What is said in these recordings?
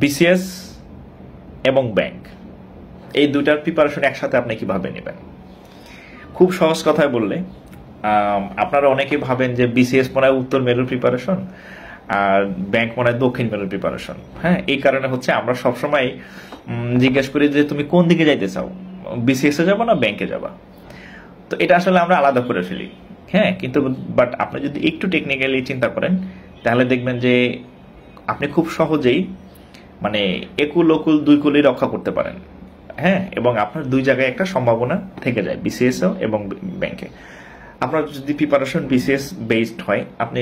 BCS এবং bank, এই দুইটার প্রিপারেশন একসাথে আপনি কিভাবে নেবেন? খুব সহজ কথায় বললে, আপনারা অনেকে ভাবেন যে বিসিএস মনে হয় উত্তর মেরুর প্রিপারেশন আর ব্যাংক মনে হয় দক্ষিণ মেরুর প্রিপারেশন। হ্যাঁ, এই কারণে হচ্ছে আমরা সবসময় জিজ্ঞেস করি যে তুমি কোন দিকে যাইতে চাও, বিসিএস এ যাবো না ব্যাংকে যাবা? তো এটা আসলে আমরা আলাদা করে ফেলি। হ্যাঁ, কিন্তু বাট আপনি যদি একটু টেকনিক্যালি চিন্তা করেন তাহলে দেখবেন যে আপনি খুব সহজেই মানে একুল ওকুল দুই কুলই রক্ষা করতে পারেন। হ্যাঁ, এবং আপনার দুই জায়গায় একটা সম্ভাবনা থেকে যায়, বিসিএস এবং ব্যাংকে। আপনার যদি প্রিপারেশন বিসিএস বেসড হয়, আপনি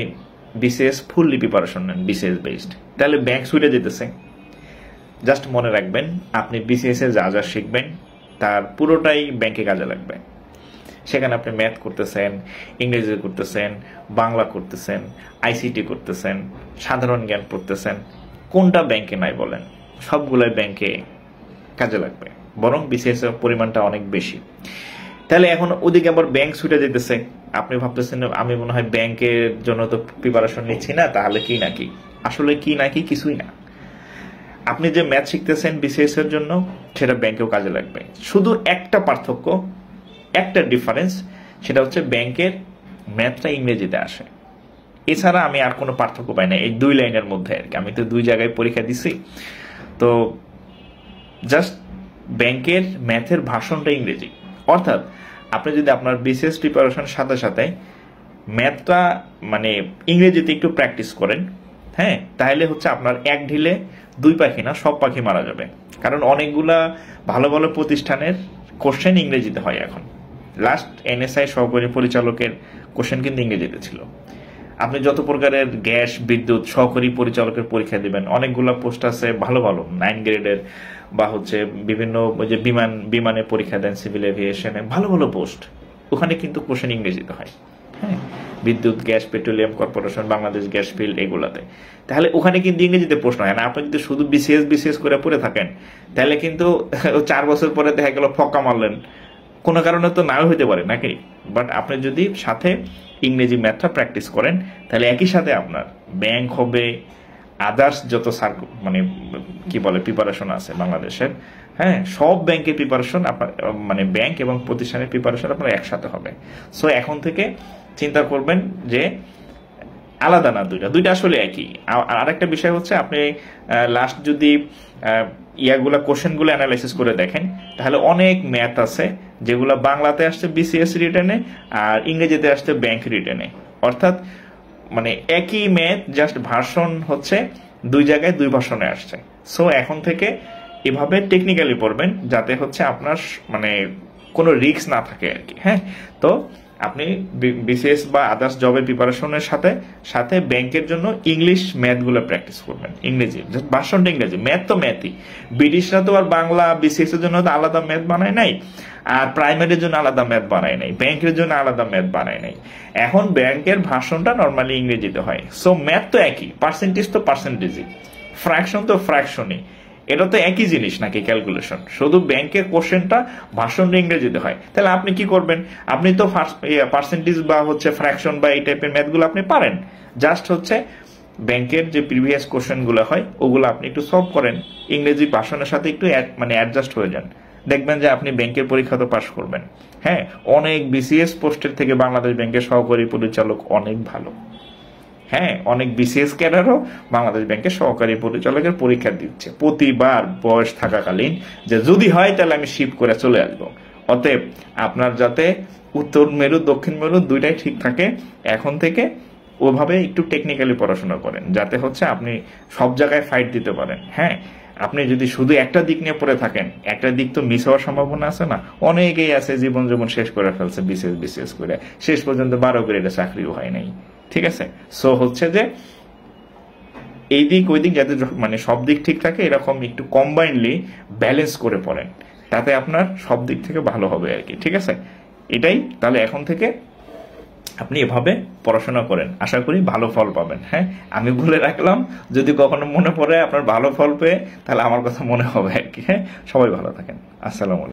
বিসিএস ফুললি প্রিপারেশন নেন বিসিএস বেসড, তাহলে ব্যাংক সুইটে যেতেছে। জাস্ট মনে রাখবেন, আপনি বিসিএস এ যা যা শিখবেন তার পুরোটাই ব্যাংকে কাজে লাগবে। সেখানে আপনি ম্যাথ করতেছেন, ইংরেজি করতেছেন, বাংলা করতেছেন, আইসিটি করতেছেন, সাধারণ জ্ঞান পড়তেছেন, কোনটা ব্যাংকে নাই বলেন? সবগুলাই ব্যাংকে কাজে লাগবে, বরং বিসিএস এর পরিমাণটা অনেক বেশি। তাহলে এখন ওদিকে আবার ব্যাংক ছুটে যেতেছে, আপনি ভাবতেছেন আমি মনে হয় ব্যাংকের জন্য তো প্রিপারেশন নিচ্ছি না, তাহলে কি নাকি? আসলে কি নাকি কিছুই না। আপনি যে ম্যাথ শিখতেছেন বিসিএস এর জন্য, সেটা ব্যাংকেও কাজে লাগবে। শুধু একটা পার্থক্য, একটা ডিফারেন্স, সেটা হচ্ছে ব্যাংকের ম্যাথটা ইংরেজিতে আসে। এছাড়া আমি আর কোনো পার্থক্য পাই না এই দুই লাইনের মধ্যে আর কি। আমি তো দুই জায়গায় পরীক্ষা দিছি, তো জাস্ট ব্যাংকের ম্যাথের ভাষণটা ইংরেজি। অর্থাৎ আপনি যদি আপনার বিসিএস প্রিপারেশন সাথে সাথে ম্যাথটা মানে ইংরেজিতে একটু প্র্যাকটিস করেন, হ্যাঁ, তাহলে হচ্ছে আপনার এক ঢিলে দুই পাখি না, সব পাখি মারা যাবে। কারণ অনেকগুলা ভালো ভালো প্রতিষ্ঠানের কোশ্চেন ইংরেজিতে হয় এখন। লাস্ট এনএসআই সহকারী পরিচালকের কোশ্চেন কিন্তু ইংরেজিতে ছিল। আপনি যত প্রকারের গ্যাস, বিদ্যুৎ সহকারী পরিচালকের পরীক্ষা দিবেন, অনেকগুলো পোস্ট আছে ভালো ভালো 9 গ্রেডের, বা হচ্ছে বিভিন্ন যে বিমানে পরীক্ষা দেন, সিভিল এভিয়েশনে ভালো ভালো পোস্ট, ওখানে কিন্তু কোশ্চেন ইংরেজিতে হয়। হ্যাঁ, বিদ্যুৎ, gas, petroleum corporation, Bangladesh gas field, এগুলাতে। তাহলে ওখানে কিন্তু ইংরেজিতে প্রশ্ন হয় না। আপনি যদি শুধু বিসিএস করে পড়ে থাকেন, তাহলে কিন্তু 4 বছর পরে দেখা গেল ফক্কা মারলেন, কোনো কারণে তো নাও হইতে পারে নাকি। বাট আপনি যদি সাথে ইংরেজি ম্যাথটা প্র্যাকটিস করেন, তাহলে একই সাথে আপনার ব্যাংক হবে, আদার্স যত মানে কি বলে প্রিপারেশন আছে বাংলাদেশের, হ্যাঁ, সব ব্যাংকের প্রিপারেশন আপনার মানে ব্যাংক এবং প্রতিষ্ঠানের প্রিপারেশন আপনার একসাথে হবে। সো এখন থেকে চিন্তা করবেন যে আলাদা না, দুইটা আসলে একই। আর একটা বিষয় হচ্ছে, আপনি লাস্ট যদি ইয়াগুলা কোশ্চেনগুলো অ্যানালাইসিস করে দেখেন, তাহলে অনেক ম্যাথ আছে যেগুলো বাংলাতে আসছে বিসিএস রিটেনে আর ইংরেজিতে আসছে ব্যাংক রিটেনে। অর্থাৎ মানে একই ম্যাথ, জাস্ট ভার্সন হচ্ছে দুই জায়গায় দুই ভার্সনে আসছে। সো এখন থেকে এভাবে টেকনিক্যালি পড়বেন, যাতে হচ্ছে আপনার মানে কোনো রিস্ক না থাকে আর কি। হ্যাঁ, তো আপনি বিসিএস বা আদার্স জবের প্রিপারেশনের সাথে সাথে ব্যাংকের জন্য ইংলিশ ম্যাথগুলো প্র্যাকটিস করবেন, ইংরেজি ভার্সনটা ইংরেজি, ম্যাথ তো ম্যাথই। ব্রিটিশরা তো আর বাংলা বিসিএস এর জন্য তো আলাদা ম্যাথ বানায় নাই, আর প্রাইমারির জন্য আলাদা ম্যাথ বানায় নাই, ব্যাংকের জন্য আলাদা ম্যাথ বানায় নাই। এখন ব্যাংকের ভার্সনটা নর্মালি ইংরেজিতে হয়। সো ম্যাথ তো একই, পার্সেন্টেজ তো পার্সেন্টেজই, ফ্র্যাকশন তো ফ্র্যাকশনই, এটা তো একই জিনিস নাকি ক্যালকুলেশন। শুধু ব্যাংকের কোশ্চেনটা ভার্সনটা ইংরেজিতে হয়। তাহলে আপনি কি করবেন? আপনি তো পার্সেন্টেজ বা হচ্ছে ফ্র্যাকশন বা এই টাইপের ম্যাথগুলো আপনি পারেন, জাস্ট হচ্ছে ব্যাংকের যে প্রিভিয়াস কোশ্চেনগুলো হয় ওগুলো আপনি একটু সলভ করেন, ইংরেজি ভার্সনের সাথে একটু মানে অ্যাডজাস্ট হয়ে যান, দেখবেন যে আপনি ব্যাংকের পরীক্ষা তো পাস করবেন। হ্যাঁ, অনেক বিসিএস পোস্টের থেকে বাংলাদেশ ব্যাংকের সহকারী পরিচালক অনেক ভালো। হ্যাঁ, অনেক বিসিএস ক্যাডারও বাংলাদেশ ব্যাংকের সহকারী পরিচালকের পরীক্ষা দিচ্ছে প্রতিবার বয়স থাকাকালীন, যে যদি হয় তাহলে আমি শিফট করে চলে আসবো। অতএব আপনার যাতে উত্তর মেরু দক্ষিণ মেরু দুইটাই ঠিক থাকে, এখন থেকে ওভাবে একটু টেকনিক্যালি পড়াশোনা করেন, যাতে হচ্ছে আপনি সব জায়গায় ফাইট দিতে পারেন। হ্যাঁ, আপনি যদি শুধু একটা দিক নিয়ে পড়ে থাকেন, একটা দিক তো মিস হওয়ার সম্ভাবনা আছে না। অনেকেই আছে জীবন শেষ করে ফেলছে বিসিএস করে, শেষ পর্যন্ত 12 গ্রেডে চাকরিও হয় নাই। ঠিক আছে, সো হচ্ছে যে এই দিক ওই দিক যাতে মানে সব দিক ঠিক থাকে, এরকম একটু কম্বাইনলি ব্যালেন্স করে পড়েন, তাতে আপনার সব দিক থেকে ভালো হবে আর কি। ঠিক আছে, এটাই। তাহলে এখন থেকে আপনি এভাবে পড়াশোনা করেন, আশা করি ভালো ফল পাবেন। হ্যাঁ, আমি বলে রাখলাম, যদি কখনো মনে পড়ে আপনার ভালো ফল পেয়ে, তাহলে আমার কথা মনে হবে আর কি। হ্যাঁ, সবাই ভালো থাকেন। আসসালামু আলাইকুম।